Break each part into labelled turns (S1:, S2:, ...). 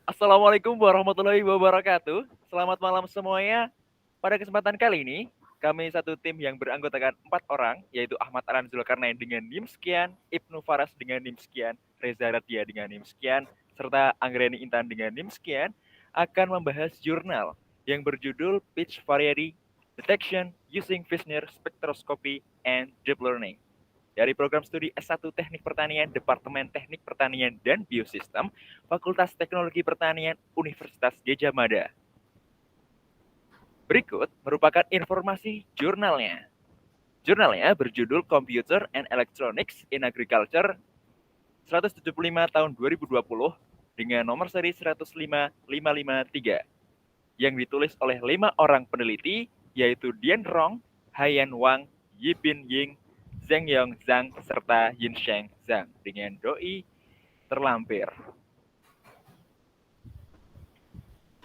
S1: Assalamualaikum warahmatullahi wabarakatuh. Selamat malam semuanya. Pada kesempatan kali ini, kami satu tim yang beranggotakan 4 orang, yaitu Ahmad Aran Zulkarnain dengan NIM sekian, Ibnu Faras dengan NIM sekian, Reza Radia dengan NIM sekian, serta Anggreni Intan dengan NIM sekian, akan membahas jurnal yang berjudul Pitch Variety Detection Using Fisner Spectroscopy and Deep Learning dari program studi S1 Teknik Pertanian, Departemen Teknik Pertanian dan Biosistem, Fakultas Teknologi Pertanian, Universitas Gajah Mada. Berikut merupakan informasi jurnalnya. Jurnalnya berjudul Computer and Electronics in Agriculture 175 tahun 2020 dengan nomor seri 105553 yang ditulis oleh 5 orang peneliti yaitu Dian Rong, Haiyan Wang, Yibin Ying, Zheng Yong Zhang, serta Yin Sheng Zhang dengan doi terlampir.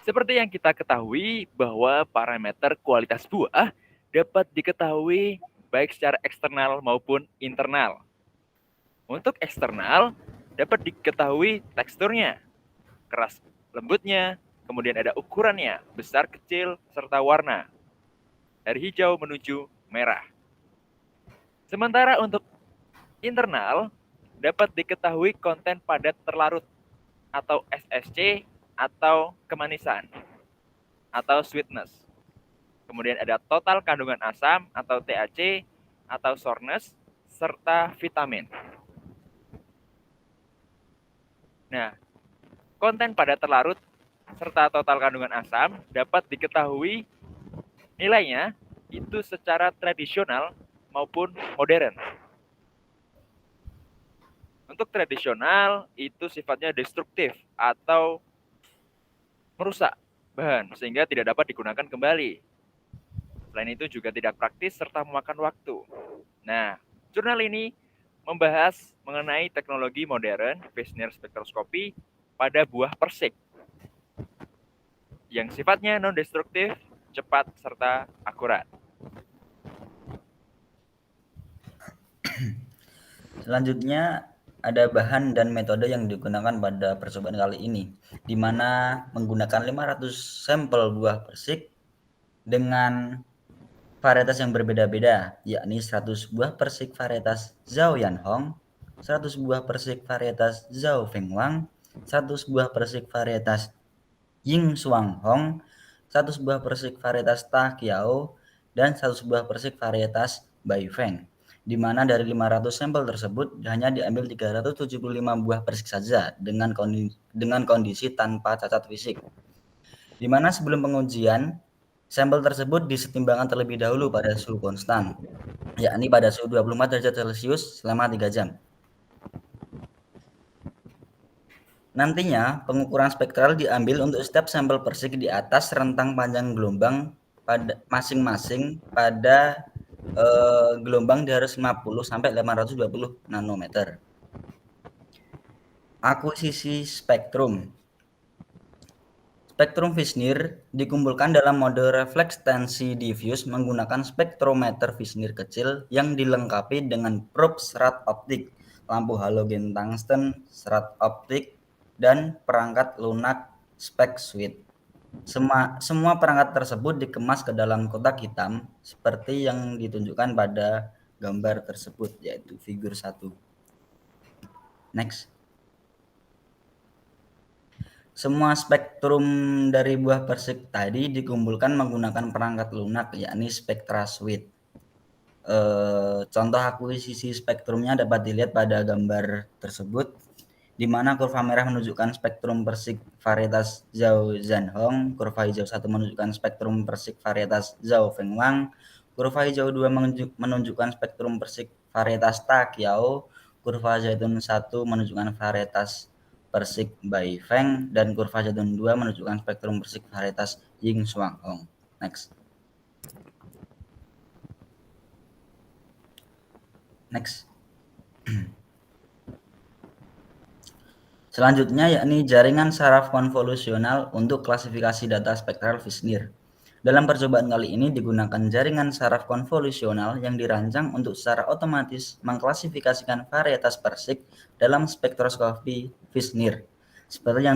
S1: Seperti yang kita ketahui bahwa parameter kualitas buah dapat diketahui baik secara eksternal maupun internal. Untuk eksternal dapat diketahui teksturnya, keras lembutnya, kemudian ada ukurannya, besar kecil, serta warna. Dari hijau menuju merah. Sementara untuk internal dapat diketahui konten padat terlarut atau SSC atau kemanisan atau sweetness. Kemudian ada total kandungan asam atau TAC atau sourness serta vitamin. Nah, konten padat terlarut serta total kandungan asam dapat diketahui nilainya itu secara tradisional maupun modern. Untuk tradisional itu sifatnya destruktif atau merusak bahan sehingga tidak dapat digunakan kembali. Selain itu juga tidak praktis serta memakan waktu. Nah, jurnal ini membahas mengenai teknologi modern Fisner spektroskopi pada buah persik yang sifatnya non-destruktif, cepat, serta akurat.
S2: Selanjutnya ada bahan dan metode yang digunakan pada percobaan kali ini, di mana menggunakan 500 sampel buah persik dengan varietas yang berbeda-beda, yakni 100 buah persik varietas Zhao Yanhong, 100 buah persik varietas Zhao Fengwang, 100 buah persik varietas Ying Xuang Hong, 100 buah persik varietas Ta Kiao, dan 100 buah persik varietas Bai Feng. Di mana dari 500 sampel tersebut hanya diambil 375 buah persik saja dengan kondisi tanpa cacat fisik. Di mana sebelum pengujian, sampel tersebut disetimbangkan terlebih dahulu pada suhu konstan, yakni pada suhu 24 derajat Celcius selama 3 jam. Nantinya, pengukuran spektral diambil untuk setiap sampel persik di atas rentang panjang gelombang pada masing-masing pada gelombang di 50 sampai 820 nanometer. Akuisisi spektrum. Spektrum Fisner dikumpulkan dalam mode refleks tensi diffuse menggunakan spektrometer Fisner kecil yang dilengkapi dengan probe serat optik, lampu halogen tungsten, serat optik, dan perangkat lunak spek suite. Semua perangkat tersebut dikemas ke dalam kotak hitam seperti yang ditunjukkan pada gambar tersebut, yaitu figur 1. Next. Semua spektrum dari buah persik tadi dikumpulkan menggunakan perangkat lunak, yakni Spectra Suite. Contoh akuisisi spektrumnya dapat dilihat pada gambar tersebut, di mana kurva merah menunjukkan spektrum persik varietas Zhao Zhanhong, kurva hijau 1 menunjukkan spektrum persik varietas Zhao Fengwang, kurva hijau 2 menunjukkan spektrum persik varietas Ta Kiao, kurva zaitun 1 menunjukkan varietas persik Bai Feng, dan kurva zaitun 2 menunjukkan spektrum persik varietas Ying Xuang Hong. Next. Selanjutnya yakni jaringan saraf konvolusional untuk klasifikasi data spektral Fisner. Dalam percobaan kali ini digunakan jaringan saraf konvolusional yang dirancang untuk secara otomatis mengklasifikasikan varietas persik dalam spektroskopi Fisner. seperti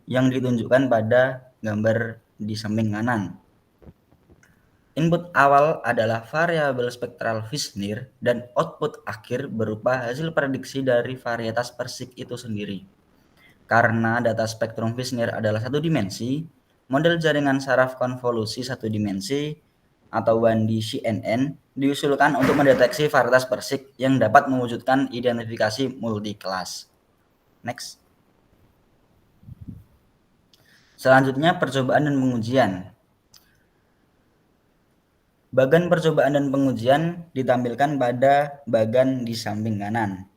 S2: yang ditunjukkan pada gambar di samping kanan. Input awal adalah variabel spektral Wissner dan output akhir berupa hasil prediksi dari varietas persik itu sendiri. Karena data spektrum Wissner adalah satu dimensi, model jaringan saraf konvolusi satu dimensi atau WANDI CNN diusulkan untuk mendeteksi varietas persik yang dapat mewujudkan identifikasi multi-kelas. Next. Selanjutnya percobaan dan pengujian. Bagan percobaan dan pengujian ditampilkan pada bagan di samping kanan.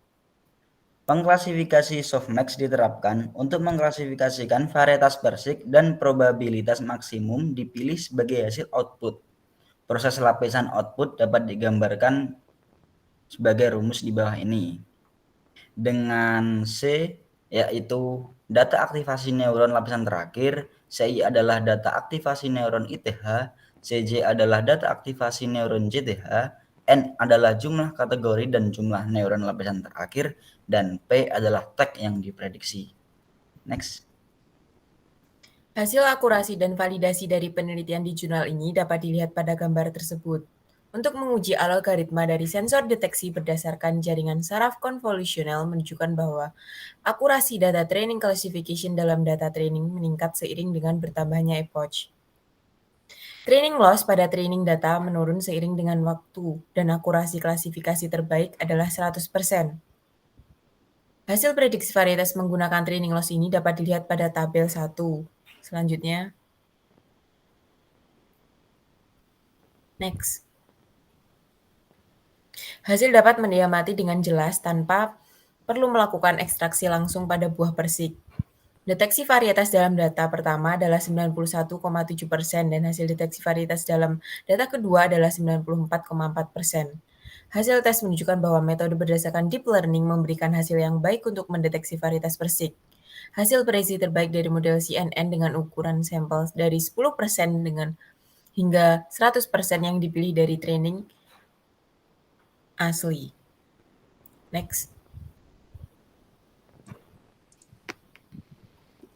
S2: Pengklasifikasi softmax diterapkan untuk mengklasifikasikan varietas persik dan probabilitas maksimum dipilih sebagai hasil output. Proses lapisan output dapat digambarkan sebagai rumus di bawah ini. Dengan C yaitu data aktivasi neuron lapisan terakhir, CI adalah data aktivasi neuron ITH, CJ adalah data aktivasi neuron JTH, N adalah jumlah kategori dan jumlah neuron lapisan terakhir, dan P adalah tag yang diprediksi. Next.
S3: Hasil akurasi dan validasi dari penelitian di jurnal ini dapat dilihat pada gambar tersebut. Untuk menguji algoritma dari sensor deteksi berdasarkan jaringan saraf konvolusional menunjukkan bahwa akurasi data training classification dalam data training meningkat seiring dengan bertambahnya epoch. Training loss pada training data menurun seiring dengan waktu, dan akurasi klasifikasi terbaik adalah 100%. Hasil prediksi varietas menggunakan training loss ini dapat dilihat pada tabel 1. Selanjutnya. Next. Hasil dapat mendiamati dengan jelas tanpa perlu melakukan ekstraksi langsung pada buah persik. Deteksi varietas dalam data pertama adalah 91,7% dan hasil deteksi varietas dalam data kedua adalah 94,4%. Hasil tes menunjukkan bahwa metode berdasarkan deep learning memberikan hasil yang baik untuk mendeteksi varietas persik. Hasil prediksi terbaik dari model CNN dengan ukuran sampel dari 10% dengan hingga 100% yang dipilih dari training asli. Next.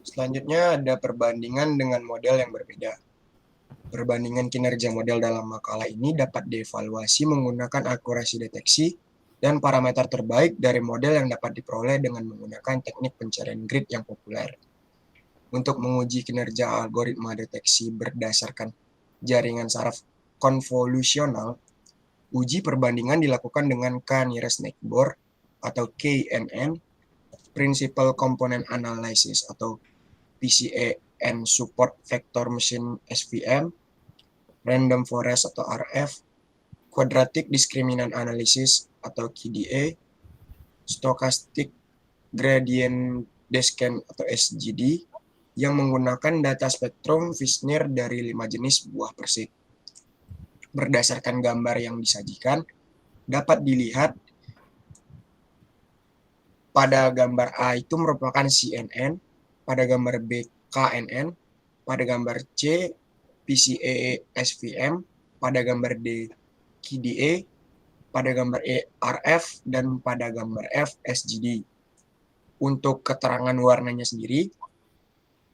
S4: Selanjutnya ada perbandingan dengan model yang berbeda. Perbandingan kinerja model dalam makalah ini dapat dievaluasi menggunakan akurasi deteksi dan parameter terbaik dari model yang dapat diperoleh dengan menggunakan teknik pencarian grid yang populer. Untuk menguji kinerja algoritma deteksi berdasarkan jaringan saraf konvolusional, uji perbandingan dilakukan dengan K-nearest neighbor atau KNN, Principal Component Analysis atau PCAN Support Vector Machine SVM, Random Forest atau RF, Quadratic Discriminant Analysis atau QDA, Stochastic Gradient Descent atau SGD, yang menggunakan data spektrum Wissner dari 5 jenis buah persik. Berdasarkan gambar yang disajikan, dapat dilihat pada gambar A itu merupakan CNN, pada gambar B KNN, pada gambar C PCA SVM, pada gambar D QDA, pada gambar E RF, dan pada gambar F SGD. Untuk keterangan warnanya sendiri,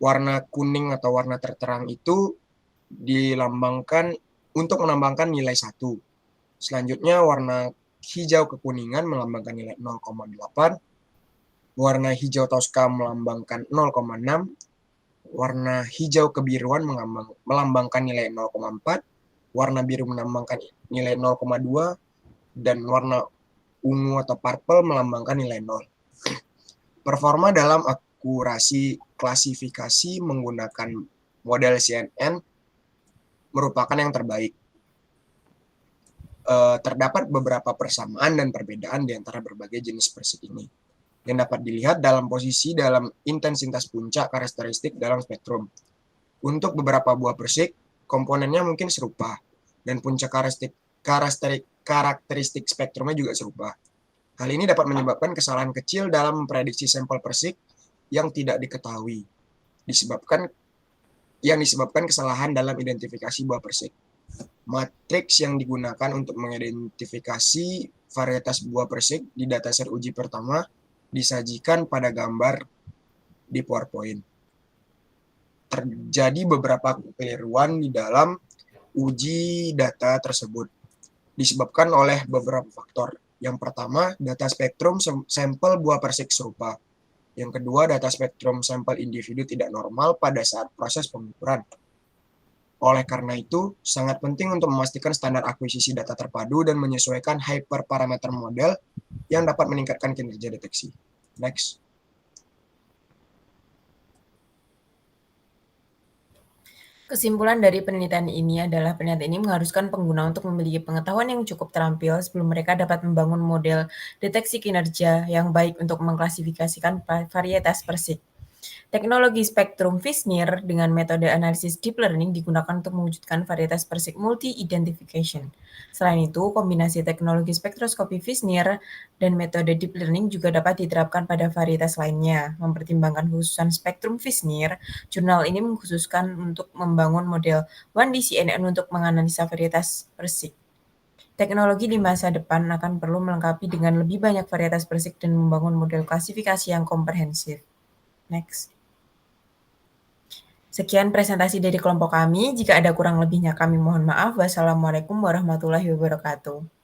S4: warna kuning atau warna terterang itu dilambangkan untuk melambangkan nilai 1. Selanjutnya warna hijau kekuningan melambangkan nilai 0,8, warna hijau toska melambangkan 0,6, warna hijau kebiruan melambangkan nilai 0,4, warna biru melambangkan nilai 0,2, dan warna ungu atau purple melambangkan nilai 0. Performa dalam akurasi klasifikasi menggunakan model CNN merupakan yang terbaik. Terdapat beberapa persamaan dan perbedaan di antara berbagai jenis persik ini, yang dapat dilihat dalam posisi dalam intensitas puncak karakteristik dalam spektrum. Untuk beberapa buah persik, komponennya mungkin serupa, dan puncak karakteristik spektrumnya juga serupa. Hal ini dapat menyebabkan kesalahan kecil dalam memprediksi sampel persik yang tidak diketahui, yang disebabkan kesalahan dalam identifikasi buah persik. Matriks yang digunakan untuk mengidentifikasi varietas buah persik di dataset uji pertama disajikan pada gambar di PowerPoint. Terjadi beberapa kekeliruan di dalam uji data tersebut, disebabkan oleh beberapa faktor. Yang pertama, data spektrum sampel buah persik serupa. Yang kedua, data spektrum sampel individu tidak normal pada saat proses pengukuran. Oleh karena itu, sangat penting untuk memastikan standar akuisisi data terpadu dan menyesuaikan hyperparameter model yang dapat meningkatkan kinerja deteksi. Next.
S3: Kesimpulan dari penelitian ini adalah penelitian ini mengharuskan pengguna untuk memiliki pengetahuan yang cukup terampil sebelum mereka dapat membangun model deteksi kinerja yang baik untuk mengklasifikasikan varietas persik. Teknologi spektrum Fishner dengan metode analisis deep learning digunakan untuk mewujudkan varietas persik multi-identification. Selain itu, kombinasi teknologi spektroskopi Fishner dan metode deep learning juga dapat diterapkan pada varietas lainnya. Mempertimbangkan khususan spektrum Fishner, jurnal ini mengkhususkan untuk membangun model 1D-CNN untuk menganalisa varietas persik. Teknologi di masa depan akan perlu melengkapi dengan lebih banyak varietas persik dan membangun model klasifikasi yang komprehensif. Next. Sekian presentasi dari kelompok kami. Jika ada kurang lebihnya kami mohon maaf. Wassalamualaikum warahmatullahi wabarakatuh.